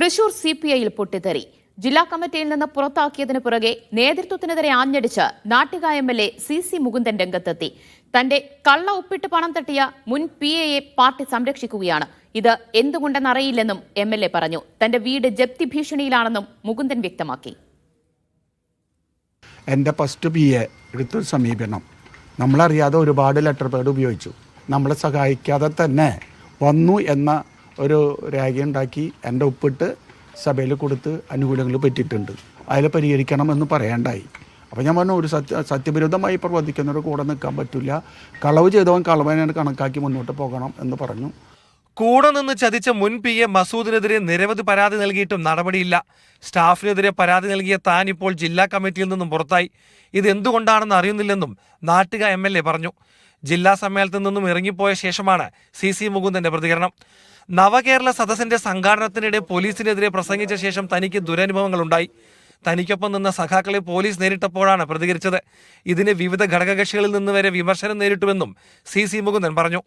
തൃശൂർ CPIയിൽ പൊട്ടിത്തെറി. ജില്ലാ കമ്മിറ്റിയിൽ നിന്ന് പുറത്താക്കിയതിനു പുറകെ നേതൃത്വത്തിനെതിരെ ആഞ്ഞടിച്ച് നാട്ടിക MLA CC മുകുന്ദൻ രംഗത്തെത്തി. തന്റെ കള്ള ഒപ്പിട്ട് പണം തട്ടിയ മുൻ PAയെ പാർട്ടി സംരക്ഷിക്കുകയാണ്. ഇത് എന്തുകൊണ്ടെന്നറിയില്ലെന്നും MLA പറഞ്ഞു. തന്റെ വീട് ജപ്തി ഭീഷണിയിലാണെന്നും മുകുന്ദൻ വ്യക്തമാക്കി. എൻ്റെ ഫസ്റ്റ് PA എടുത്തൊരു സമീപനം നമ്മളറിയാതെ ഒരുപാട് ലെറ്റർ പേഡ് ഉപയോഗിച്ചു. നമ്മളെ സഹായിക്കാതെ തന്നെ വന്നു എന്ന ഒരു രേഖയുണ്ടാക്കി എൻ്റെ ഒപ്പിട്ട് സഭയിൽ കൊടുത്ത് ആനുകൂല്യങ്ങൾ പറ്റിയിട്ടുണ്ട്. അതിൽ പരിഹരിക്കണമെന്ന് പറയേണ്ടായി. അപ്പോൾ ഞാൻ പറഞ്ഞു, ഒരു സത്യവിരുദ്ധമായി പ്രവർത്തിക്കുന്നവർ കൂടെ നിൽക്കാൻ പറ്റില്ല. കളവ് ചെയ്തവൻ കളവനെ കണക്കാക്കി മുന്നോട്ട് പോകണം എന്ന് പറഞ്ഞു. കൂടെ നിന്ന് ചതിച്ച മുൻ PA മസൂദിനെതിരെ നിരവധി പരാതി നൽകിയിട്ടും നടപടിയില്ല. സ്റ്റാഫിനെതിരെ പരാതി നൽകിയ താൻ ഇപ്പോൾ ജില്ലാ കമ്മിറ്റിയിൽ നിന്നും പുറത്തായി. ഇതെന്തുകൊണ്ടാണെന്ന് അറിയുന്നില്ലെന്നും നാട്ടിക MLA പറഞ്ഞു. ജില്ലാ സമ്മേളനത്തിൽ നിന്നും ഇറങ്ങിപ്പോയ ശേഷമാണ് CC മുകുന്ദന്റെ പ്രതികരണം. നവകേരള സദസ്സിന്റെ സംഘാടനത്തിനിടെ പോലീസിനെതിരെ പ്രസംഗിച്ച ശേഷം തനിക്ക് ദുരനുഭവങ്ങളുണ്ടായി. തനിക്കൊപ്പം നിന്ന സഖാക്കളെ പോലീസ് നേരിട്ടപ്പോഴാണ് പ്രതികരിച്ചത്. ഇതിന് വിവിധ ഘടകകക്ഷികളിൽ നിന്ന് വരെ വിമർശനം നേരിട്ടുവെന്നും CC മുകുന്ദൻ പറഞ്ഞു.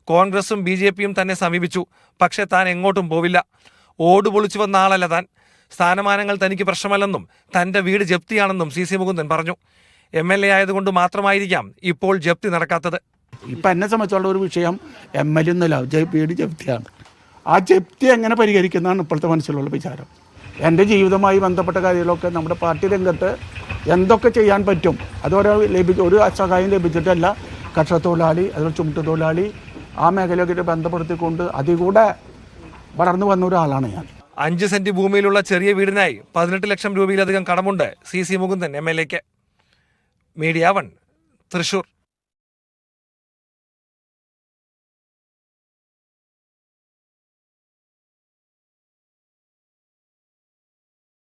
കോൺഗ്രസും BJPയും തന്നെ സമീപിച്ചു. പക്ഷേ താൻ എങ്ങോട്ടും പോവില്ല. ഓട് പൊളിച്ചു വന്ന ആളല്ല താൻ. സ്ഥാനമാനങ്ങൾ തനിക്ക് പ്രശ്നമല്ലെന്നും തന്റെ വീട് ജപ്തിയാണെന്നും CC മുകുന്ദൻ പറഞ്ഞു. MLA ആയതുകൊണ്ട് മാത്രമായിരിക്കാം ഇപ്പോൾ ജപ്തി നടക്കാത്തത്. ഇപ്പം എന്നെ സംബന്ധിച്ചുള്ള ഒരു വിഷയം MLA ഒന്നുമില്ല, വീട് ജപ്തിയാണ്. ആ ജപ്തി എങ്ങനെ പരിഹരിക്കുന്നതാണ് ഇപ്പോഴത്തെ മനസ്സിലുള്ള വിചാരം. എൻ്റെ ജീവിതവുമായി ബന്ധപ്പെട്ട കാര്യങ്ങളൊക്കെ നമ്മുടെ പാർട്ടി രംഗത്ത് എന്തൊക്കെ ചെയ്യാൻ പറ്റും അതൊരു ഒരു സഹായം ലഭിച്ചിട്ടല്ല. കർഷകത്തൊഴിലാളി, അതുപോലെ ചുമട്ടുതൊഴിലാളി, ആ മേഖലയൊക്കെ ബന്ധപ്പെടുത്തിക്കൊണ്ട് അതികൂടെ വളർന്നു വന്ന ഒരാളാണ് ഞാൻ. 5 സെന്റ് ഭൂമിയിലുള്ള ചെറിയ വീടിനായി 18 ലക്ഷം രൂപയിലധികം കടമുണ്ട് CC മുകുന്ദൻ MLAക്ക്. മീഡിയ 1 തൃശൂർ.